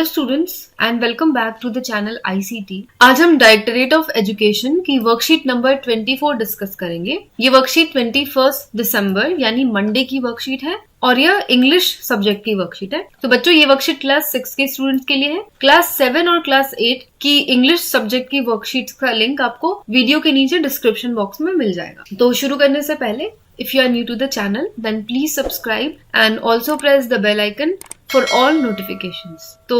Hello students and welcome back to the channel ICT. आज हम directorate of education की worksheet number 24 discuss करेंगे। ये वर्कशीट 21 दिसंबर यानी मंडे की वर्कशीट है और यह इंग्लिश सब्जेक्ट की वर्कशीट है। तो बच्चों ये वर्कशीट क्लास 6 के स्टूडेंट्स के लिए है। क्लास 7 और क्लास 8 की इंग्लिश सब्जेक्ट की वर्कशीट का लिंक आपको वीडियो के नीचे डिस्क्रिप्शन बॉक्स में मिल जाएगा। तो शुरू करने से पहले if you are new to the channel then please subscribe and also press the bell icon for all notifications। तो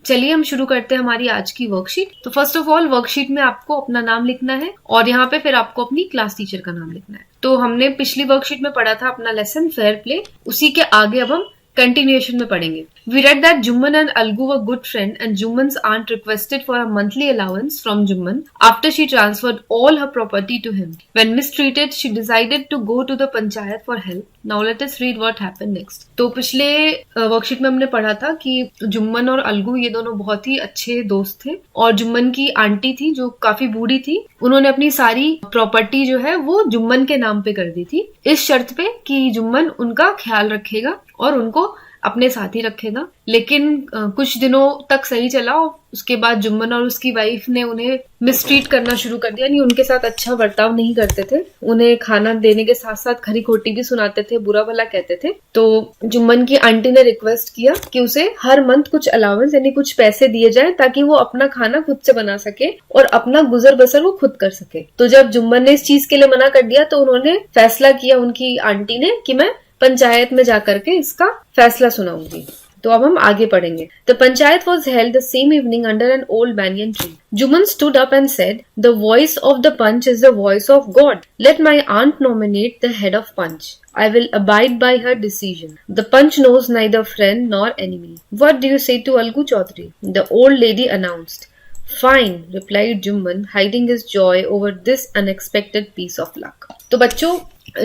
चलिए हम शुरू करते हैं हमारी आज की वर्कशीट। तो फर्स्ट ऑफ ऑल वर्कशीट में आपको अपना नाम लिखना है और यहाँ पे फिर आपको अपनी क्लास टीचर का नाम लिखना है। तो हमने पिछली वर्कशीट में पढ़ा था अपना लेसन फेयर प्ले, उसी के आगे अब हम कंटिन्यूएशन में पढ़ेंगे। We read that Jumman and Algu were good friend and Jumman's aunt requested for a monthly allowance from Jumman after she transferred all her property to him. When mistreated, she decided to go to the panchayat for help. Now let us read what happened next. तो पिछले worksheet में हमने पढ़ा था कि जुम्मन और अलगू ये दोनों बहुत ही अच्छे दोस्त थे और जुम्मन की आंटी थी जो काफी बूढ़ी थी, उन्होंने अपनी सारी प्रॉपर्टी जो है वो जुम्मन के नाम पे कर दी थी, इस शर्त पे कि जुम्मन उनका ख्याल रखेगा और उनको अपने साथ ही रखेगा। लेकिन कुछ दिनों तक सही चला और उसके बाद जुम्मन और उसकी वाइफ ने उन्हें मिसट्रीट करना शुरू कर दिया, यानी उनके साथ अच्छा बर्ताव नहीं करते थे। उन्हें खाना देने के साथ साथ खरी खोटी भी सुनाते थे, बुरा भला कहते थे। तो जुम्मन की आंटी ने रिक्वेस्ट किया कि उसे हर मंथ कुछ अलाउंस यानी कुछ पैसे दिए जाए ताकि वो अपना खाना खुद से बना सके और अपना गुजर बसर वो खुद कर सके। तो जब जुम्मन ने इस चीज के लिए मना कर दिया तो उन्होंने फैसला किया उनकी आंटी ने कि मैं पंचायत में जाकर के इसका फैसला सुनाऊंगी। तो अब हम आगे पढ़ेंगे। The panchayat was held the same evening under an old banyan tree. Juman stood up and said, "The voice of the Panch is the voice of God. Let my aunt nominate the head of Panch. I will abide by her decision. The Panch knows neither friend nor enemy. What do you say to Algu Chaudhary?" The old lady announced. "Fine," replied Juman, hiding his joy over this unexpected piece of luck. तो बच्चों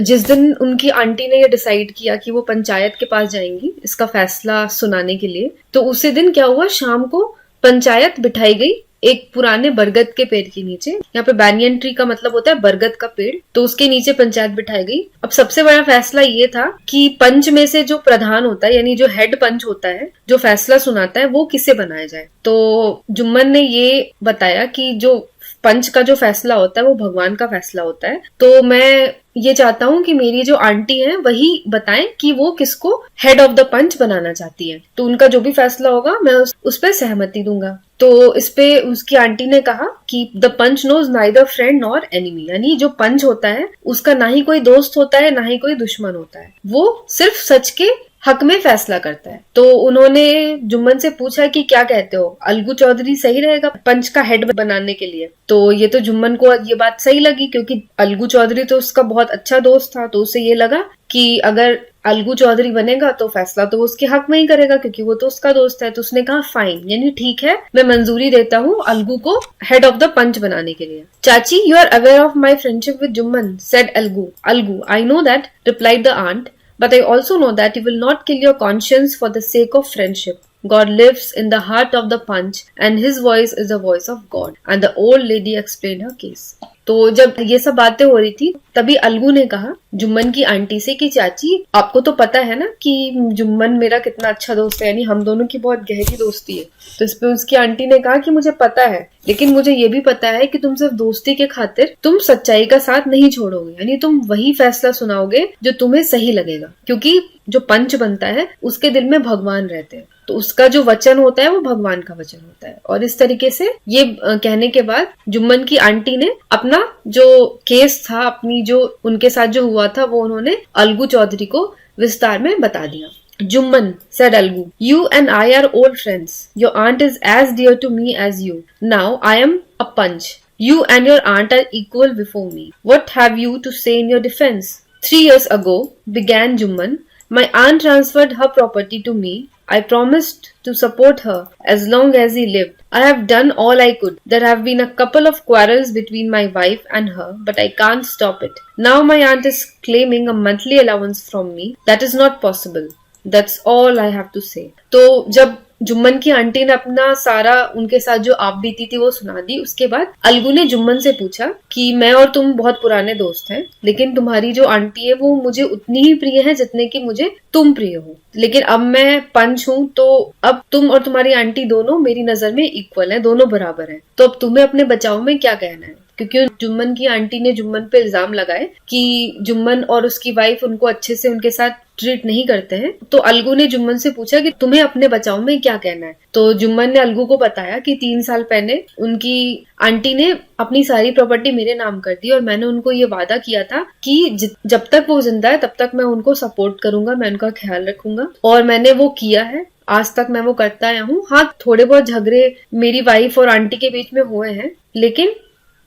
जिस दिन उनकी aunty ने ये decide किया कि वो पंचायत के पास जाएंगी इसका फैसला सुनाने के लिए, तो उसी दिन क्या हुआ, शाम को पंचायत बिठाई गई एक पुराने बरगद के पेड़ के नीचे। यहाँ पे बैनियन ट्री का मतलब होता है बरगद का पेड़। तो उसके नीचे पंचायत बिठाई गई। अब सबसे बड़ा फैसला ये था कि पंच में से जो प्रधान होता है यानी जो हेड पंच होता है, जो फैसला सुनाता है, वो किसे बनाया जाए। तो जुम्मन ने ये बताया कि जो पंच का जो फैसला होता है वो भगवान का फैसला होता है, तो मैं ये चाहता हूँ कि मेरी जो आंटी है वही बताएं कि वो किसको हेड ऑफ द पंच बनाना चाहती है। तो उनका जो भी फैसला होगा मैं उस पर सहमति दूंगा। तो इस पे उसकी आंटी ने कहा कि the panch knows neither friend nor enemy, यानी जो पंच होता है उसका ना ही कोई दोस्त होता है ना ही कोई दुश्मन होता है, वो सिर्फ सच के हक में फैसला करता है। तो उन्होंने जुम्मन से पूछा कि क्या कहते हो, अलगू चौधरी सही रहेगा पंच का हेड बनाने के लिए। तो ये तो जुम्मन को ये बात सही लगी क्योंकि अलगू चौधरी तो उसका बहुत अच्छा दोस्त था, तो उसे ये लगा कि अगर अलगू चौधरी बनेगा तो फैसला तो वो उसके हक में ही करेगा क्योंकि वो तो उसका दोस्त है। तो उसने कहा फाइन, यानी ठीक है, मैं मंजूरी देता हूँ अलगू को हेड ऑफ द पंच बनाने के लिए। चाची, you are aware of my friendship with Jumman, said Algu. Algu, I know that, replied the aunt, but I also know that you will not kill your conscience for the sake of friendship. God lives in the heart of the Panch and his voice is the voice of God. And the old lady explained her case. तो जब ये सब बातें हो रही थी तभी अलगू ने कहा जुम्मन की आंटी से कि चाची, आपको तो पता है ना कि जुम्मन मेरा कितना अच्छा दोस्त है, यानी हम दोनों की बहुत गहरी दोस्ती है। तो इस पे उसकी आंटी ने कहा कि मुझे पता है, लेकिन मुझे ये भी पता है कि तुम सिर्फ दोस्ती के खातिर तुम सच्चाई का साथ नहीं छोड़ोगे, यानी तुम वही फैसला सुनाओगे जो तुम्हें सही लगेगा, क्योंकि जो पंच बनता है उसके दिल में भगवान रहते हैं, तो उसका जो वचन होता है वो भगवान का वचन होता है। और इस तरीके से ये कहने के बाद जुम्मन की आंटी ने अपना जो केस था, अपनी जो उनके साथ जो हुआ था, वो उन्होंने अलगू चौधरी को विस्तार में बता दिया। Jumman, said Algu, you and I are old friends. Your aunt is as dear to me as you. Now I am a punch. You and your aunt are equal before me. What have you to say in your defense? 3 years ago, began Jumman, my aunt transferred her property to me. I promised to support her as long as he lived. I have done all I could. There have been a couple of quarrels between my wife and her, but I can't stop it. Now my aunt is claiming a monthly allowance from me. That is not possible. That's all I have to say. तो जब जुम्मन की aunty ने अपना सारा उनके साथ जो आप बीती थी वो सुना दी। उसके बाद अलगू ने जुम्मन से पूछा कि मैं और तुम बहुत पुराने दोस्त हैं, लेकिन तुम्हारी जो आंटी है वो मुझे उतनी ही प्रिय है जितने की मुझे तुम प्रिय हो। लेकिन अब मैं पंच हूँ, तो अब तुम और तुम्हारी आंटी दोनों मेरी नजर में इक्वल है, दोनों बराबर है। तो अब तुम्हें अपने बचाव में क्या कहना है? क्योंकि जुम्मन की आंटी ने जुम्मन पे इल्जाम लगाए कि जुम्मन और उसकी वाइफ उनको अच्छे से उनके साथ ट्रीट नहीं करते हैं। तो अलगू ने जुम्मन से पूछा कि तुम्हें अपने बचाव में क्या कहना है? तो जुम्मन ने अलगू को बताया कि 3 साल पहले उनकी आंटी ने अपनी सारी प्रॉपर्टी मेरे नाम कर दी और मैंने उनको ये वादा किया था कि जब तक वो जिंदा है तब तक मैं उनको सपोर्ट करूंगा, मैं उनका ख्याल रखूंगा, और मैंने वो किया है। आज तक मैं वो करता आया हूँ। हाँ, थोड़े बहुत झगड़े मेरी वाइफ और आंटी के बीच में हुए हैं, लेकिन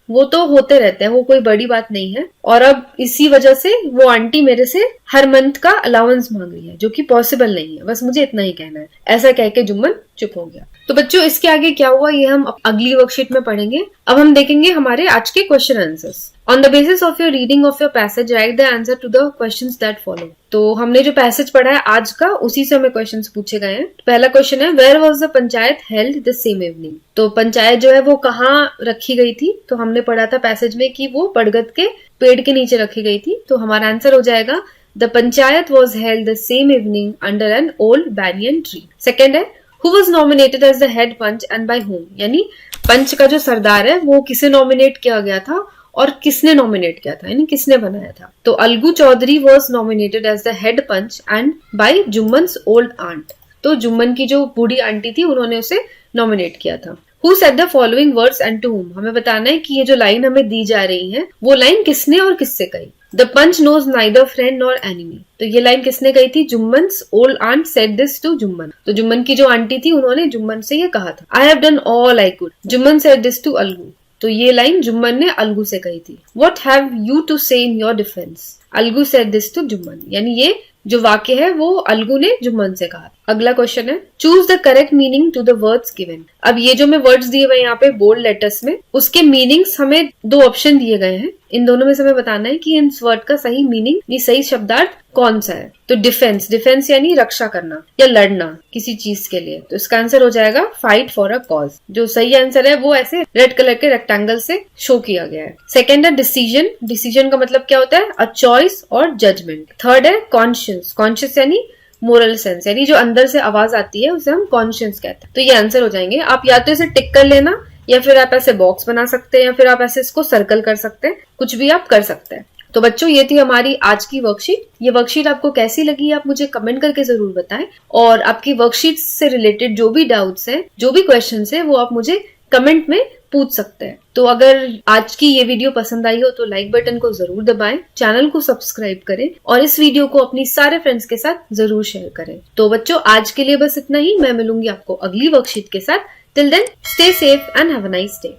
वो तो होते रहते हैं, वो कोई बड़ी बात नहीं है। और अब इसी वजह से वो आंटी मेरे से हर मंथ का अलाउंस मांग रही है, जो कि पॉसिबल नहीं है। बस मुझे इतना ही कहना है। ऐसा कह के जुम्मन चुप हो गया। तो बच्चों, इसके आगे क्या हुआ ये हम अगली वर्कशीट में पढ़ेंगे। अब हम देखेंगे हमारे आज के question answers. On the basis of your reading of your passage write the answer to the questions that follow. तो हमने जो पैसेज पढ़ा है आज का, उसी से हमें क्वेश्चंस पूछे गए हैं। पहला क्वेश्चन है, where was the panchayat held the same evening. तो पंचायत जो है वो कहाँ रखी गई थी? तो हमने पढ़ा था पैसेज में कि वो बरगद के पेड़ के नीचे रखी गई थी। तो हमारा आंसर हो जाएगा the panchayat was held the same evening under an old banyan tree. Second है, Who was nominated as the head punch and by whom? यानी पंच का जो सरदार है वो किसे नॉमिनेट किया गया था और किसने नॉमिनेट किया था, यानी किसने बनाया था? तो Algu Chaudhary was nominated as the head panch and by Jumman's old aunt. तो जुम्मन की जो बूढ़ी आंटी थी उन्होंने उसे नॉमिनेट किया था। Who said the following words and to whom? हमें बताना है कि ये जो लाइन हमें दी जा रही है वो लाइन किसने और किससे कही। The punch knows neither friend nor enemy. तो ये लाइन किसने कही थी? Jumman's old aunt said this to Jumman. तो जुम्मन की जो आंटी थी उन्होंने जुम्मन से ये कहा था। I have done all I could. Jumman said this to Algu. तो ये लाइन जुम्मन ने अलगू से कही थी। What have you to say in your defense? Algu said this to Jumman. यानी ये जो वाक्य है वो अलगू ने जुम्मन से कहा। अगला क्वेश्चन है, choose the correct meaning to the words given. अब ये जो मैं वर्ड्स दिए हुए यहाँ पे बोल्ड लेटर्स में, उसके मीनिंग्स हमें 2 ऑप्शन दिए गए हैं। इन दोनों में से हमें बताना है कि इन वर्ड का सही मीनिंग, ये सही शब्दार्थ कौन सा है। तो डिफेंस, डिफेंस यानी रक्षा करना या लड़ना किसी चीज के लिए। तो इसका आंसर हो जाएगा फाइट फॉर अ कॉज। जो सही आंसर है वो ऐसे रेड कलर के रेक्टेंगल से शो किया गया है। सेकेंड है डिसीजन। डिसीजन का मतलब क्या होता है? अ चॉइस और जजमेंट। थर्ड है कॉन्शियस। कॉन्शियस यानी मोरल सेंस, यानी जो अंदर से आवाज आती है उसे हम कॉन्शियस कहते हैं। तो ये आंसर हो जाएंगे। आप या तो इसे टिक कर लेना, या फिर आप ऐसे बॉक्स बना सकते हैं, या फिर आप ऐसे इसको सर्कल कर सकते हैं, कुछ भी आप कर सकते हैं। तो बच्चों, ये थी हमारी आज की वर्कशीट। ये वर्कशीट आपको कैसी लगी आप मुझे कमेंट करके जरूर बताएं, और आपकी वर्कशीट से रिलेटेड जो भी डाउट्स हैं, जो भी क्वेश्चंस हैं, वो आप मुझे कमेंट में पूछ सकते हैं। तो अगर आज की ये वीडियो पसंद आई हो तो लाइक बटन को जरूर दबाएं, चैनल को सब्सक्राइब करें और इस वीडियो को अपनी सारे फ्रेंड्स के साथ जरूर शेयर करें। तो बच्चों, आज के लिए बस इतना ही। मैं मिलूंगी आपको अगली वर्कशीट के साथ। Till then, stay safe and have a nice day.